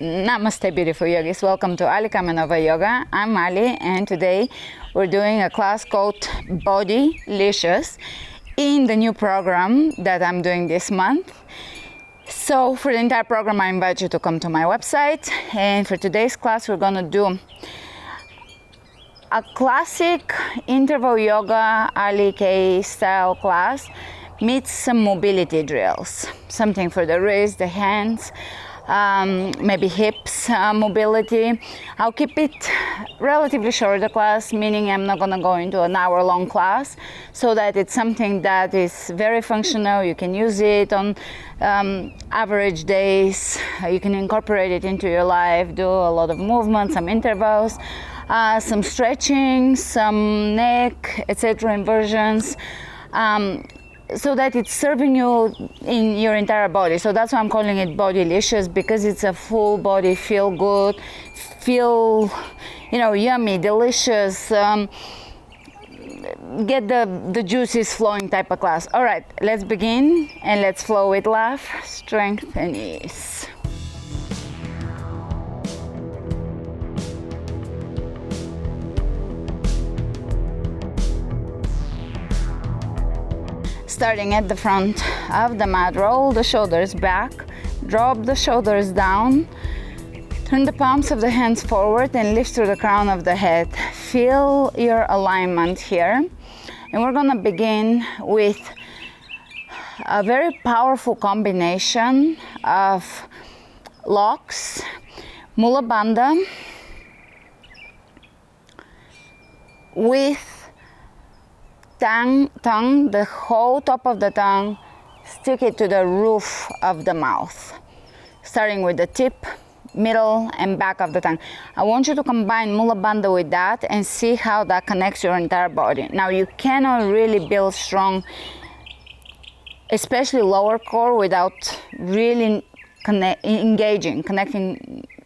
Namaste, beautiful yogis. Welcome to Ali Kamenova Yoga. I'm Ali, and today we're doing a class called BodyLicious in the new program that I'm doing this month. So for the entire program, I invite you to come to my website. And for today's class, we're going to do a classic interval yoga Ali K style class meets some mobility drills. Something for the wrist, the hands, maybe hips mobility. I'll keep it relatively short, the class, meaning I'm not going to go into an hour-long class, so that it's something that is very functional. You can use it on average days. You can incorporate it into your life, do a lot of movement, some intervals, some stretching, some neck, etc., inversions. So that it's serving you in your entire body. So that's why I'm calling it BodyLicious, because it's a full body, feel good, feel, yummy, delicious, get the juices flowing type of class. All right, let's begin and let's flow with love, strength, and ease. Starting at the front of the mat, roll the shoulders back, drop the shoulders down, turn the palms of the hands forward and lift through the crown of the head. Feel your alignment here. And we're gonna begin with a very powerful combination of locks, Mula Bandha, with tongue, the whole top of the tongue, stick it to the roof of the mouth, starting with the tip, middle, and back of the tongue. I want you to combine Mula Bandha with that and see how that connects your entire body. Now, you cannot really build strong, especially lower core, without really connecting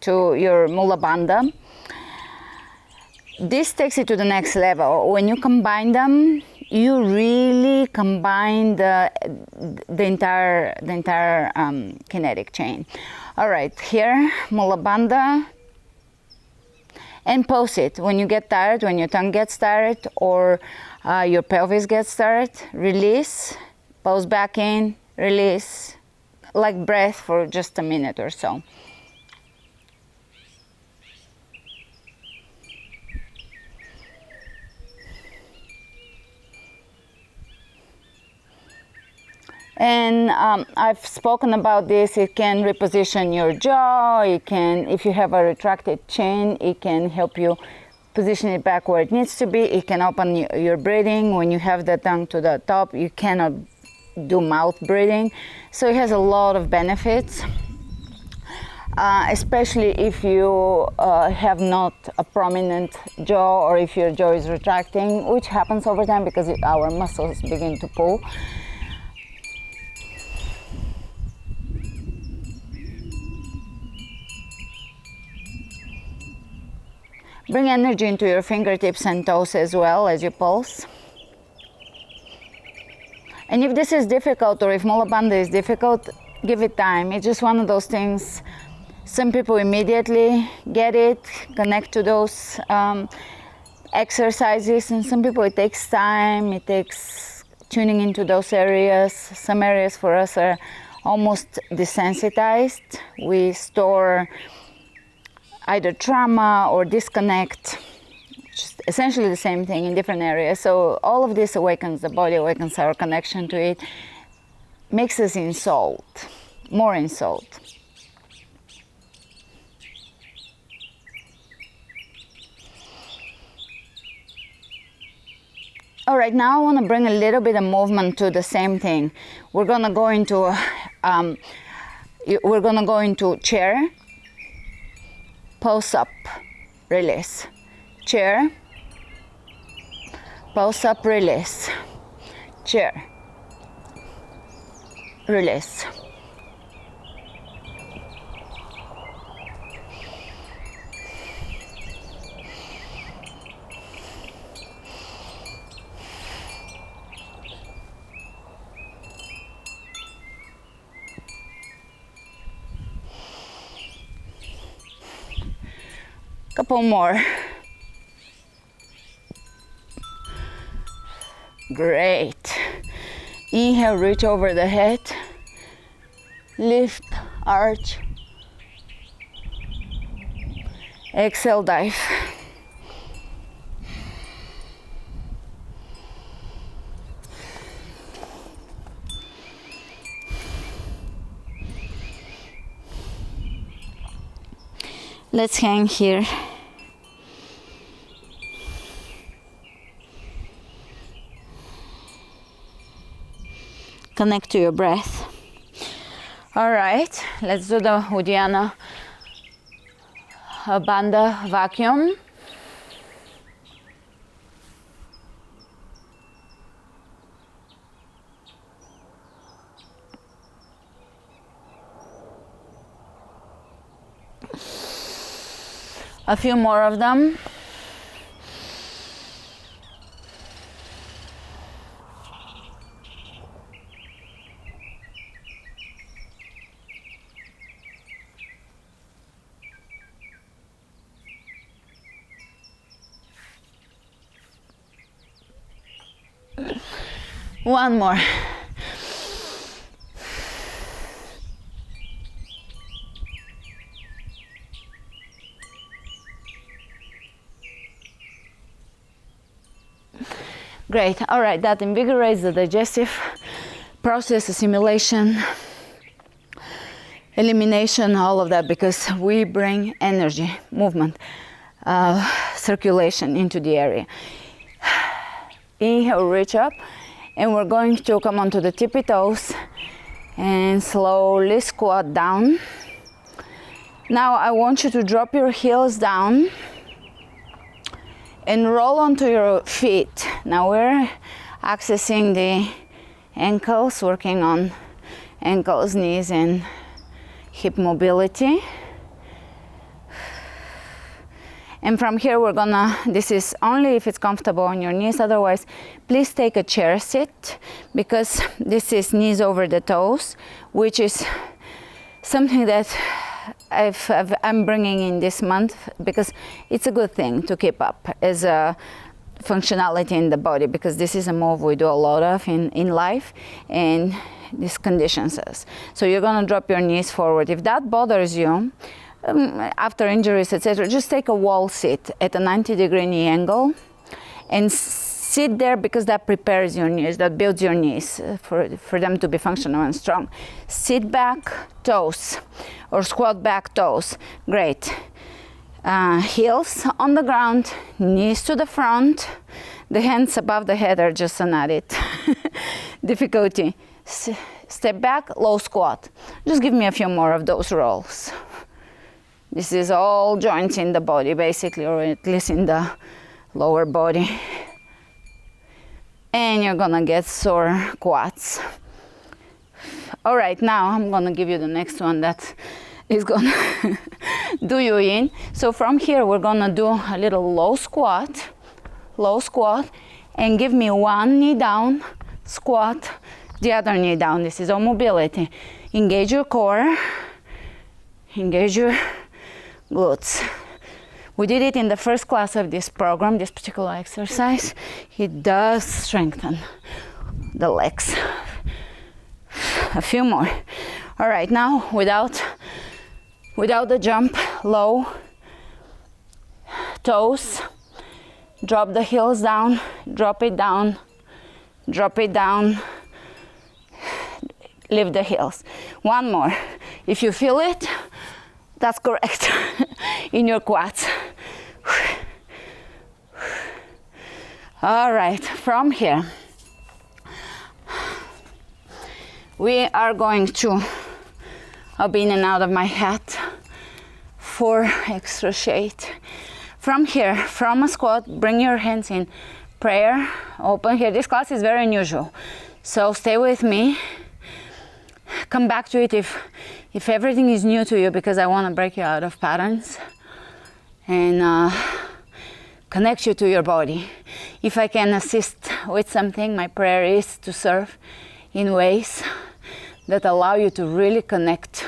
to your Mula Bandha. This takes it to the next level. When you combine them, you really combine the entire kinetic chain. All right, here, Mula Bandha, and pause it. When you get tired, when your tongue gets tired or your pelvis gets tired, release, pause back in, release, like breath for just a minute or so. And I've spoken about this. It can reposition your jaw. It can, if you have a retracted chin, it can help you position it back where it needs to be. It can open your breathing. When you have the tongue to the top, you cannot do mouth breathing. So it has a lot of benefits, especially if you have not a prominent jaw, or if your jaw is retracting, which happens over time because our muscles begin to pull. Bring energy into your fingertips and toes as well as you pulse. And if this is difficult, or if Mula Bandha is difficult, give it time. It's just one of those things. Some people immediately get it, connect to those exercises, and some people it takes time. It takes tuning into those areas. Some areas for us are almost desensitized. We store either trauma or disconnect, which is essentially the same thing in different areas. So all of this awakens the body, awakens our connection to it, makes us more in salt. All right, now I want to bring a little bit of movement to the same thing. We're gonna go into chair, pulse up, release. Chair, pulse up, release. Chair, release. Couple more. Great. Inhale, reach over the head. Lift, arch. Exhale, dive. Let's hang here. Connect to your breath. All right, let's do the Uddiyana Bandha vacuum. A few more of them. One more. Great. All right, that invigorates the digestive process, assimilation, elimination, all of that, because we bring energy, movement, circulation into the area. Inhale, reach up, and we're going to come onto the tippy toes and slowly squat down. Now I want you to drop your heels down and roll onto your feet. Now we're accessing the ankles, working on ankles, knees, and hip mobility. And from here we're gonna, this is only if it's comfortable on your knees, otherwise please take a chair sit, because this is knees over the toes, which is something that I'm bringing in this month, because it's a good thing to keep up as a functionality in the body, because this is a move we do a lot of in life, and this conditions us. So you're gonna drop your knees forward. If that bothers you, after injuries, etc., just take a wall sit at a 90-degree knee angle and sit there, because that prepares your knees, that builds your knees for them to be functional and strong. Sit back, toes, or squat back, toes. Great. Heels on the ground, knees to the front. The hands above the head are just an added difficulty. Step back, low squat. Just give me a few more of those rolls. This is all joints in the body, basically, or at least in the lower body. And you're gonna get sore quads. All right, now I'm gonna give you the next one that is gonna do you in. So from here, we're gonna do a little low squat, and give me one knee down, squat, the other knee down. This is all mobility. Engage your core, engage your glutes. We did it in the first class of this program, this particular exercise. It does strengthen the legs. A few more. All right, now without the jump, low, toes, drop the heels down, drop it down, lift the heels. One more. If you feel it, that's correct, in your quads. All right, from here, we are going to, I'll be in and out of my hat for extra shade. From here, from a squat, bring your hands in prayer, open here. This class is very unusual, so stay with me. Come back to it if everything is new to you, because I want to break you out of patterns and connect you to your body. If I can assist with something, my prayer is to serve in ways that allow you to really connect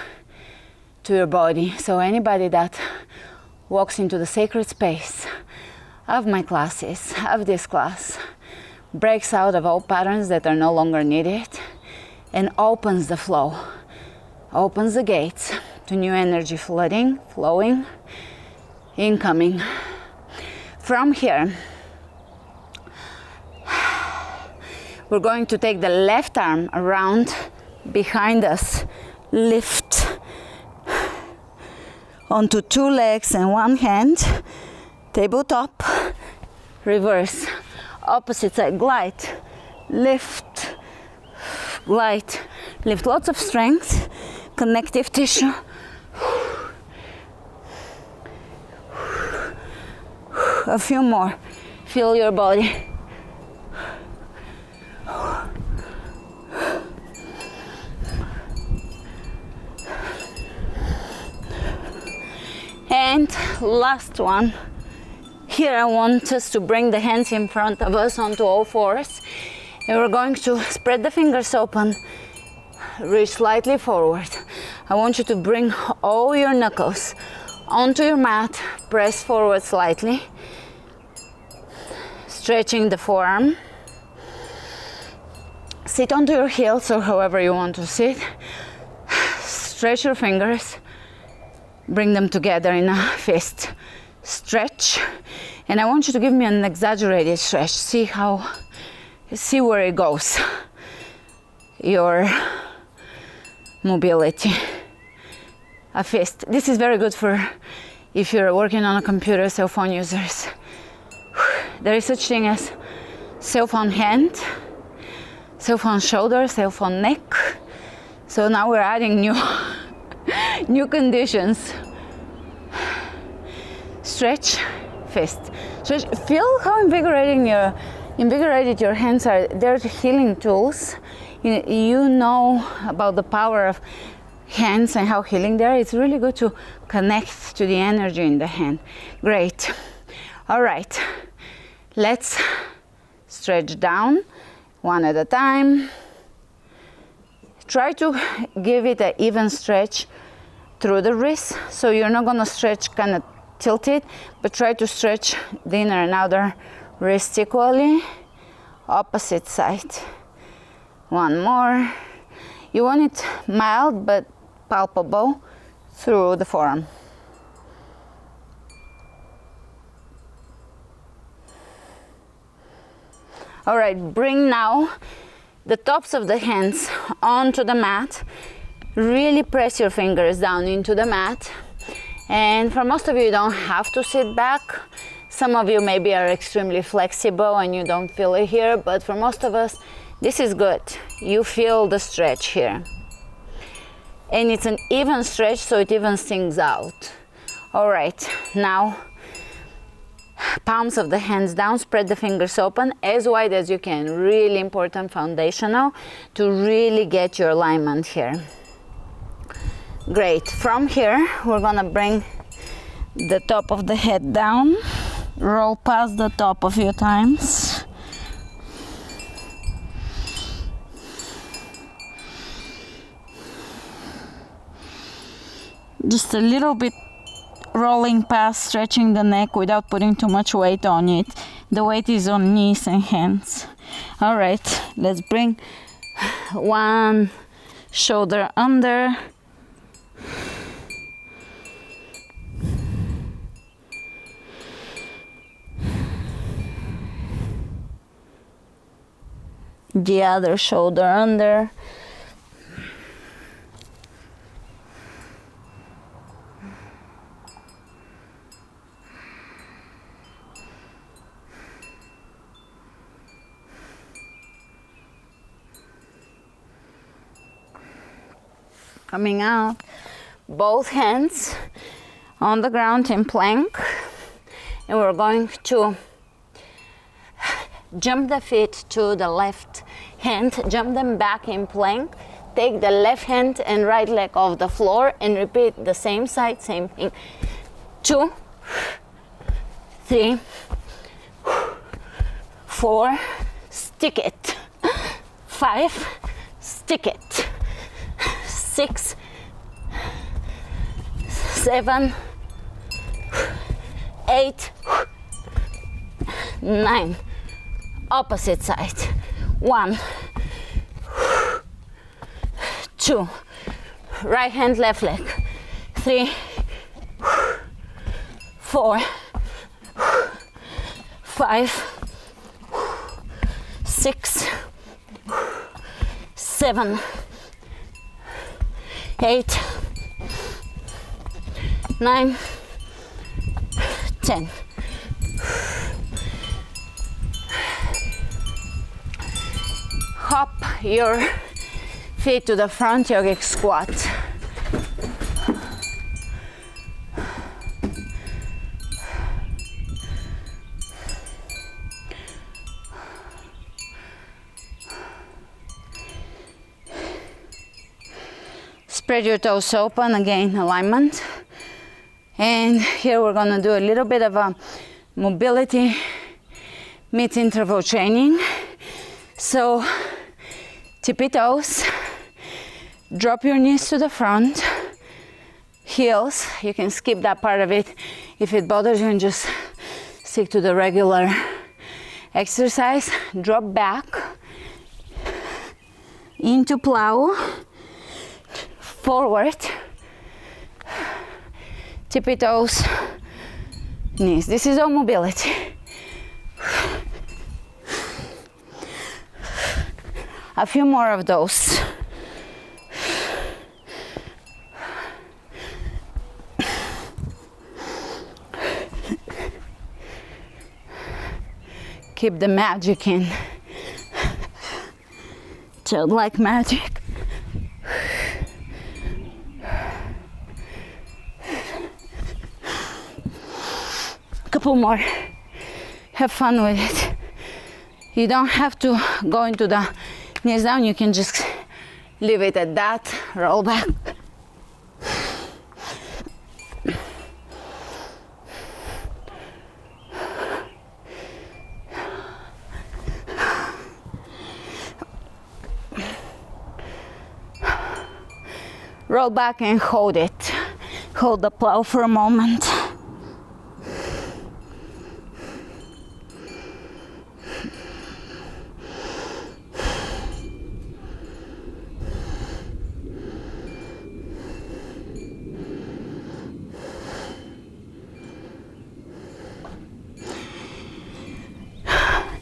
to your body. So anybody that walks into the sacred space of my classes, of this class, breaks out of all patterns that are no longer needed, and opens the flow, opens the gates to new energy flooding, flowing, incoming. From here, we're going to take the left arm around behind us, lift onto two legs and one hand, tabletop, reverse, opposite side, glide, lift, glide, lift, lots of strength, connective tissue. A few more, feel your body. And last one. Here I want us to bring the hands in front of us onto all fours. And we're going to spread the fingers open, reach slightly forward. I want you to bring all your knuckles onto your mat, press forward slightly, stretching the forearm. Sit onto your heels or however you want to sit. Stretch your fingers, bring them together in a fist. Stretch, and I want you to give me an exaggerated stretch. See where it goes. Your mobility. A fist. This is very good for if you're working on a computer, cell phone users. There is such thing as cell phone hand, cell phone shoulder, cell phone neck. So now we're adding new conditions. Stretch, fist. Stretch. Feel how invigorated your hands are. They're healing tools. You know about the power of hands and how healing they are. It's really good to connect to the energy in the hand. Great. All right. Let's stretch down one at a time. Try to give it an even stretch through the wrists. So you're not going to stretch kind of tilted, but try to stretch the inner and outer wrist equally. Opposite side. One more. You want it mild but palpable through the forearm. All right, bring now the tops of the hands onto the mat. Really press your fingers down into the mat. And for most of you, you don't have to sit back. Some of you maybe are extremely flexible and you don't feel it here, but for most of us, this is good. You feel the stretch here. And it's an even stretch, so it evens things out. All right, now palms of the hands down, spread the fingers open as wide as you can. Really important foundational to really get your alignment here. Great. From here, we're gonna bring the top of the head down, roll past the top a few times. Just a little bit rolling past, stretching the neck without putting too much weight on it. The weight is on knees and hands. All right, let's bring one shoulder under. The other shoulder under. Coming out, both hands on the ground in plank, and we're going to jump the feet to the left hand, jump them back in plank, take the left hand and right leg off the floor and repeat the same side, same thing. 2, 3, 4, stick it. 5, stick it. 6, 7, 8, 9, opposite side, 1, 2, right hand, left leg, 3, 4, 5, 6, 7, 8, 9, 10. Hop your feet to the front, yogic squat. Spread your toes open, again alignment. And here we're gonna do a little bit of a mobility meets interval training. So tippy toes, drop your knees to the front, heels, you can skip that part of it if it bothers you and just stick to the regular exercise. Drop back into plow, forward, tippy toes, knees. This is all mobility. A few more of those. Keep the magic in. Childlike magic. Couple more. Have fun with it. You don't have to go into the knees down, you can just leave it at that, roll back. Roll back and hold it. Hold the plow for a moment.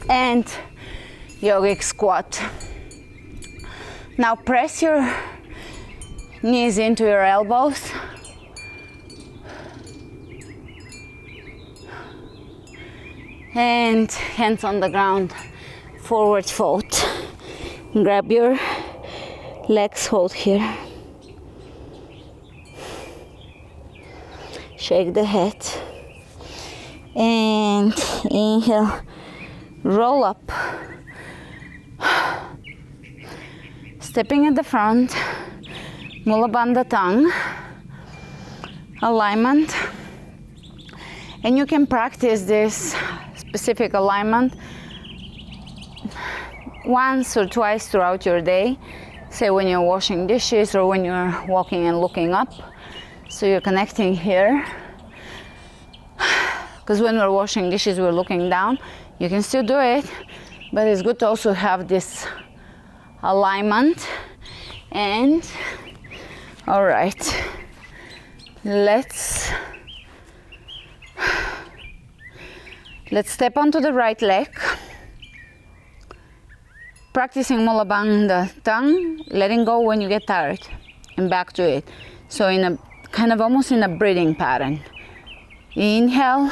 And yogic squat. Now press your knees into your elbows. And hands on the ground, forward fold. Grab your legs, hold here. Shake the head. And inhale. Roll up, stepping at the front, Mula Bandha tongue, alignment, and you can practice this specific alignment once or twice throughout your day, say when you're washing dishes or when you're walking and looking up, so you're connecting here, because when we're washing dishes we're looking down. You can still do it, but it's good to also have this alignment. And all right, let's step onto the right leg, practicing Mula Bandha tongue, letting go when you get tired and back to it. So in a kind of almost in a breathing pattern. Inhale,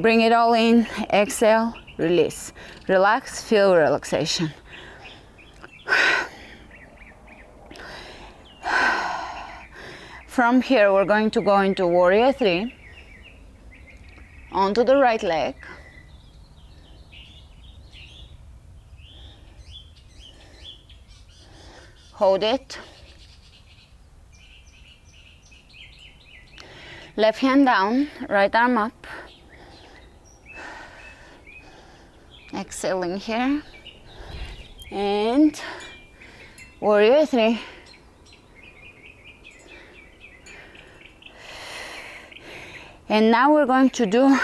bring it all in, exhale, release. Relax, feel relaxation. From here, we're going to go into Warrior 3, onto the right leg. Hold it. Left hand down, right arm up. Exhaling here. And Warrior 3. And now we're going to do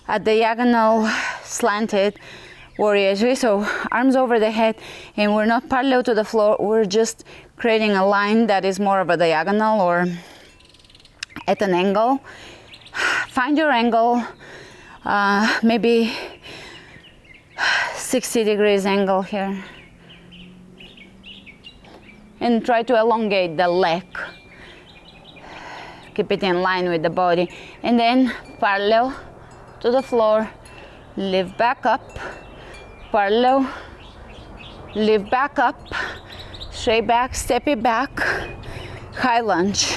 a diagonal slanted warrior three, so arms over the head, and we're not parallel to the floor, we're just creating a line that is more of a diagonal or at an angle. Find your angle, maybe 60 degrees angle here, and try to elongate the leg. Keep it in line with the body, and then parallel to the floor, lift back up, parallel, lift back up, straight back, step it back, high lunge,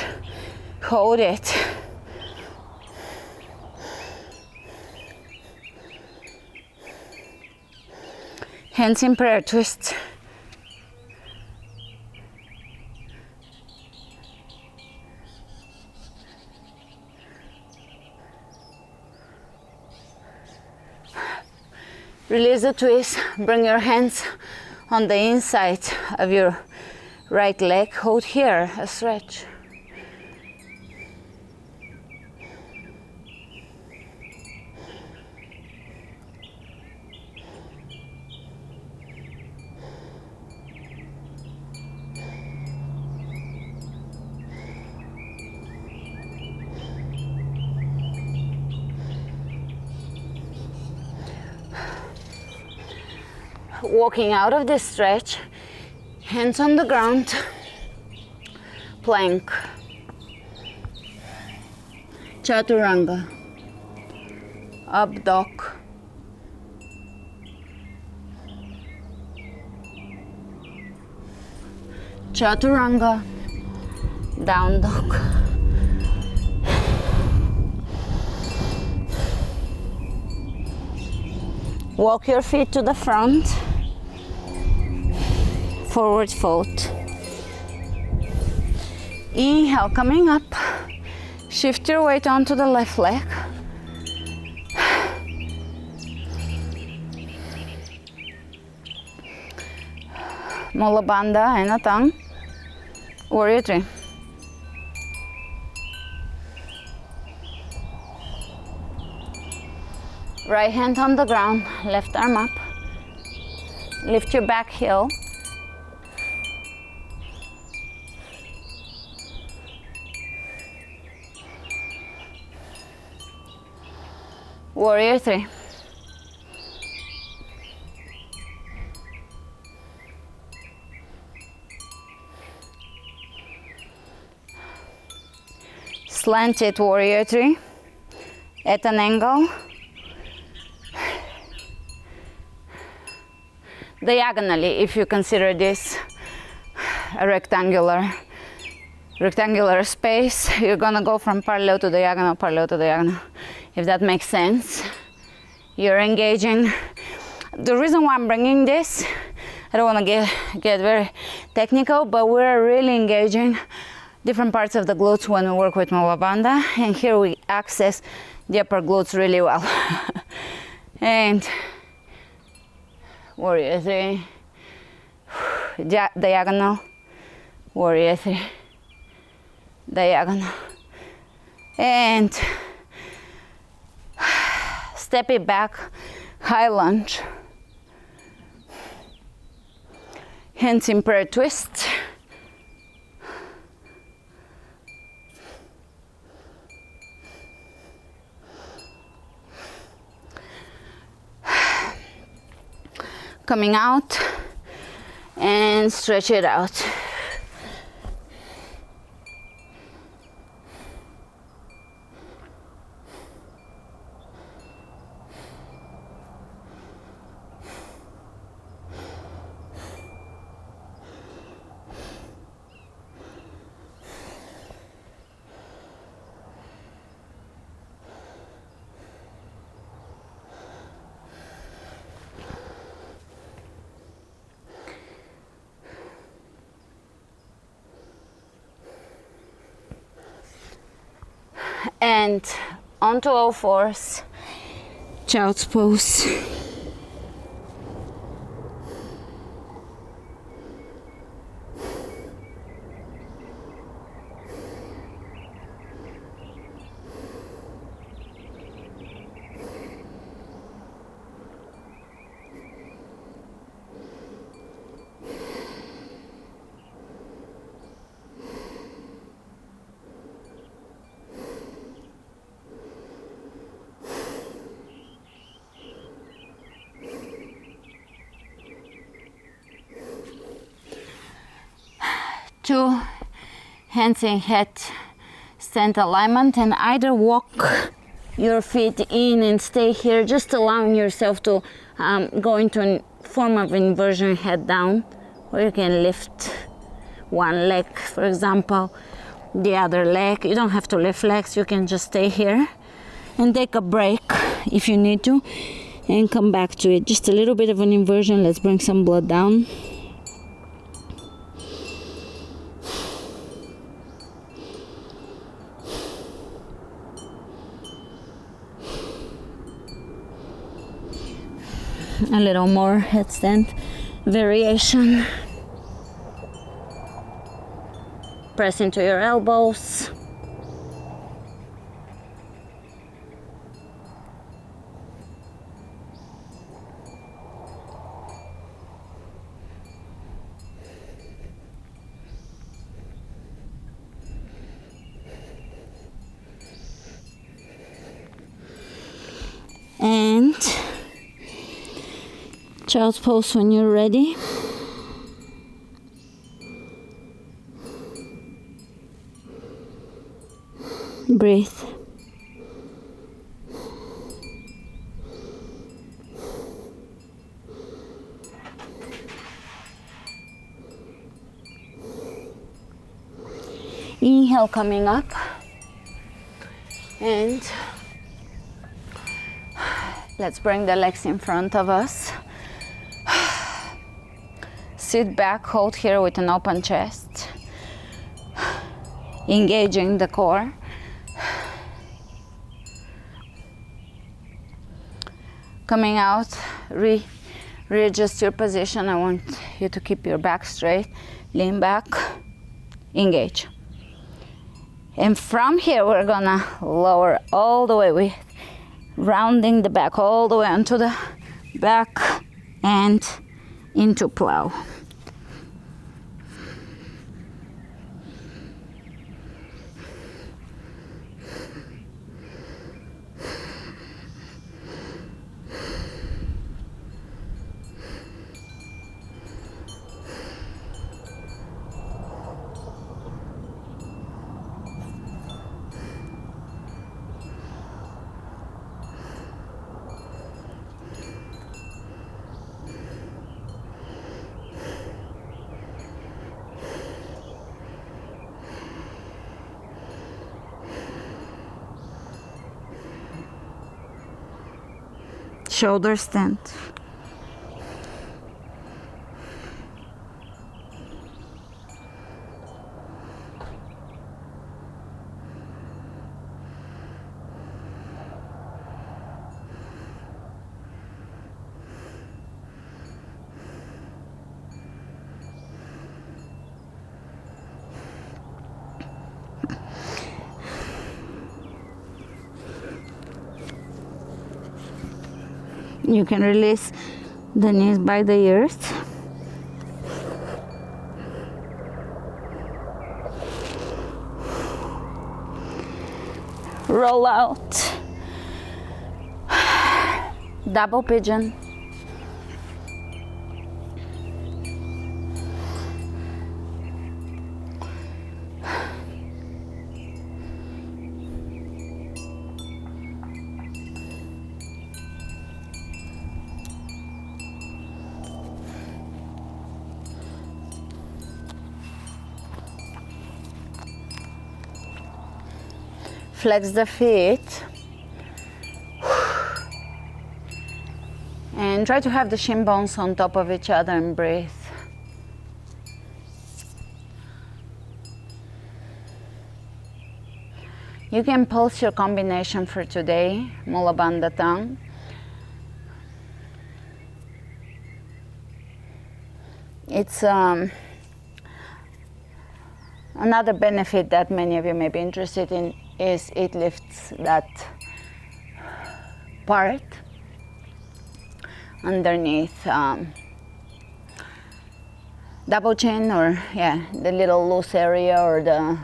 hold it. Hands in prayer twist. Release the twist, bring your hands on the inside of your right leg, hold here, a stretch. Walking out of this stretch, hands on the ground, plank, chaturanga, up dog, chaturanga, down dog. Walk your feet to the front. Forward fold. Inhale, coming up. Shift your weight onto the left leg. Mula Bandha and a tongue. Warrior three. Right hand on the ground, left arm up. Lift your back heel. Warrior three. Slanted warrior three at an angle. Diagonally, if you consider this a rectangular space, you're gonna go from parallel to diagonal, if that makes sense. You're engaging. The reason why I'm bringing this, I don't want to get very technical, but we're really engaging different parts of the glutes when we work with Mula Bandha, and here we access the upper glutes really well. And warrior three, diagonal, warrior three, diagonal, and step it back, high lunge, hands in prayer twist, coming out and stretch it out. And onto all fours, child's pose. hands in head stand alignment, and either walk your feet in and stay here, just allowing yourself to go into a form of inversion, head down, or you can lift one leg, for example, the other leg. You don't have to lift legs, you can just stay here and take a break if you need to and come back to it. Just a little bit of an inversion. Let's bring some blood down. A little more headstand variation. Press into your elbows. And child's pose when you're ready. Breathe. Inhale coming up, and let's bring the legs in front of us. Sit back, hold here with an open chest, engaging the core. Coming out, readjust your position. I want you to keep your back straight, lean back, engage. And from here, we're gonna lower all the way, with rounding the back all the way onto the back and into plow. Shoulder stand. You can release the knees by the ears. Roll out. Double pigeon. Flex the feet and try to have the shin bones on top of each other and breathe. You can pulse your combination for today, Mula Bandha tongue. It's another benefit that many of you may be interested in is it lifts that part underneath double chin, or the little loose area, or the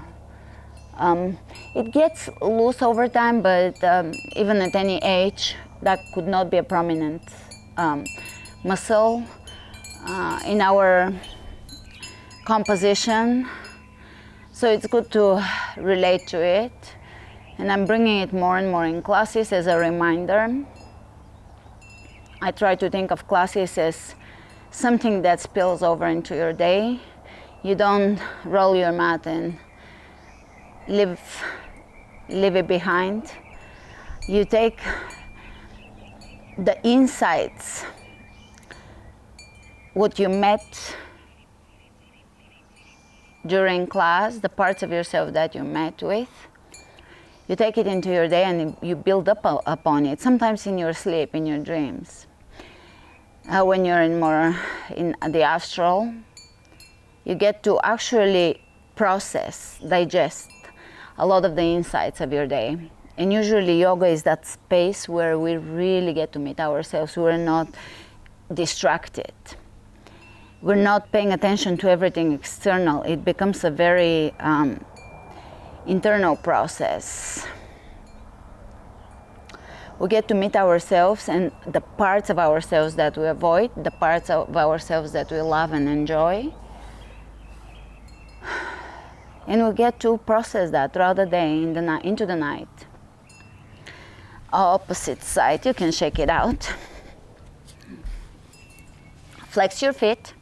it gets loose over time, but even at any age that could not be a prominent muscle in our composition. So it's good to relate to it. And I'm bringing it more and more in classes as a reminder. I try to think of classes as something that spills over into your day. You don't roll your mat and leave it behind. You take the insights, what you met during class, the parts of yourself that you met with. You take it into your day and you build up upon it, sometimes in your sleep, in your dreams. When you're in the astral, you get to actually process, digest a lot of the insights of your day. And usually yoga is that space where we really get to meet ourselves. We're not distracted. We're not paying attention to everything external. It becomes a very internal process. We get to meet ourselves and the parts of ourselves that we avoid, the parts of ourselves that we love and enjoy. And we get to process that throughout the day, into the night. Opposite side, you can shake it out. Flex your feet.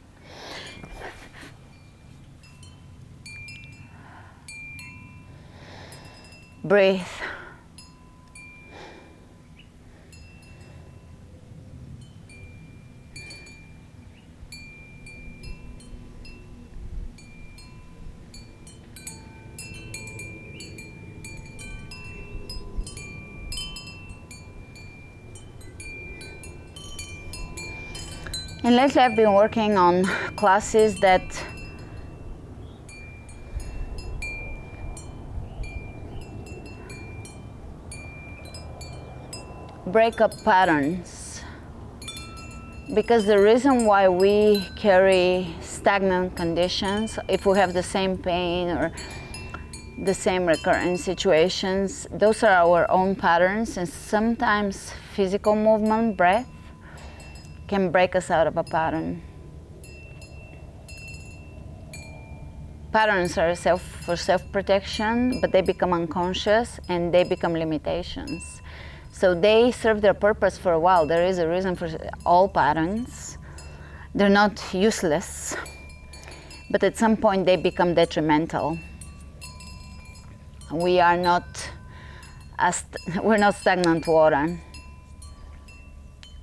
Breathe. And lately I've been working on classes that break up patterns. Because the reason why we carry stagnant conditions, if we have the same pain or the same recurrent situations, those are our own patterns, and sometimes physical movement, breath, can break us out of a pattern. Patterns are for self-protection, but they become unconscious and they become limitations. So they serve their purpose for a while. There is a reason for all patterns. They're not useless, but at some point they become detrimental. We are we're not stagnant water.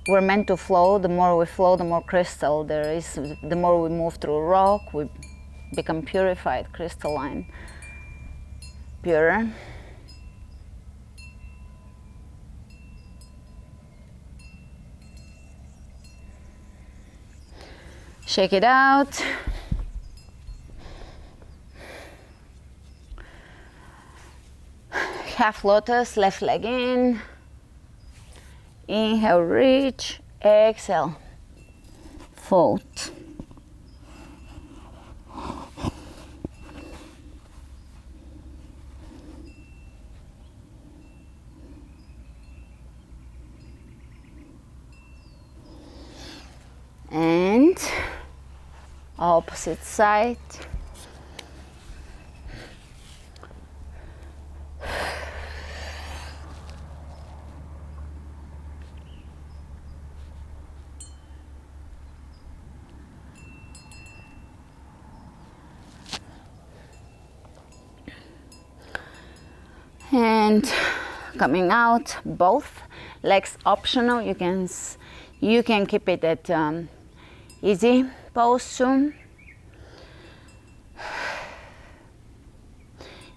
We're meant to flow. The more we flow, the more crystal there is. The more we move through rock, we become purified, crystalline, purer. Shake it out. Half lotus, left leg in. Inhale, reach. Exhale, fold. And opposite side. And coming out, both legs optional. You can keep it at easy pose too.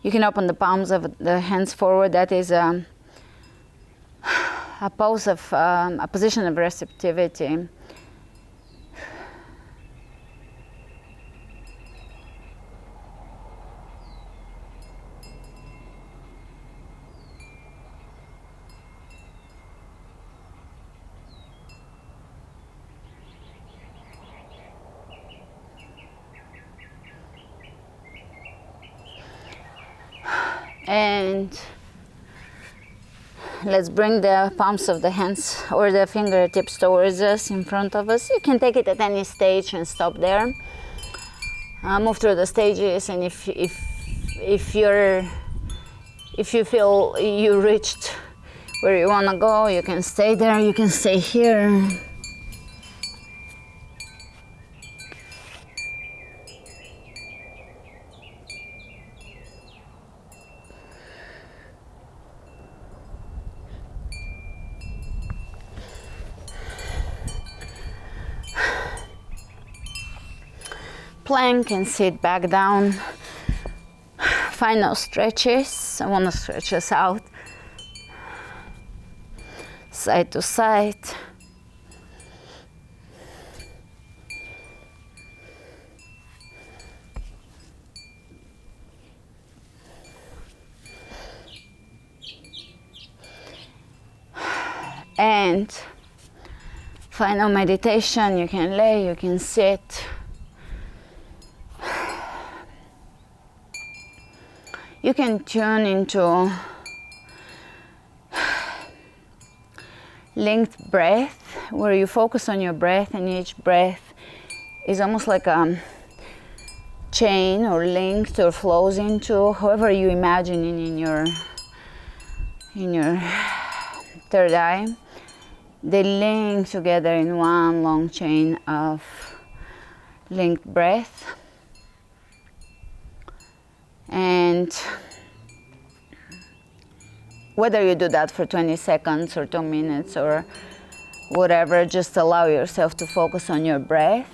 You can open the palms of the hands forward. That is a pose of a position of receptivity. And let's bring the palms of the hands or the fingertips towards us, in front of us. You can take it at any stage and stop there. Move through the stages, and if if you feel you reached where you want to go, you can stay there, you can stay here. Plank and sit back down. Final stretches. I want to stretch us out. Side to side. And final meditation. You can lay, you can sit. You can tune into linked breath, where you focus on your breath, and each breath is almost like a chain or linked or flows into, however you imagine it in your third eye. They link together in one long chain of linked breath. And whether you do that for 20 seconds or 2 minutes or whatever, just allow yourself to focus on your breath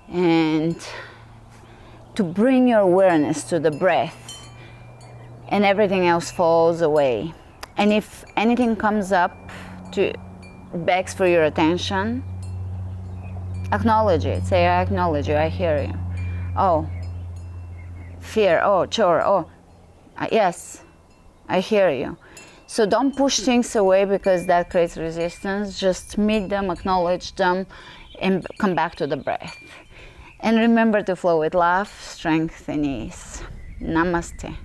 and to bring your awareness to the breath, and everything else falls away. And if anything comes up begs for your attention, acknowledge it. Say, I acknowledge you, I hear you. Oh, fear, oh, chore, oh, yes, I hear you. So don't push things away because that creates resistance. Just meet them, acknowledge them, and come back to the breath. And remember to flow with love, strength, and ease. Namaste.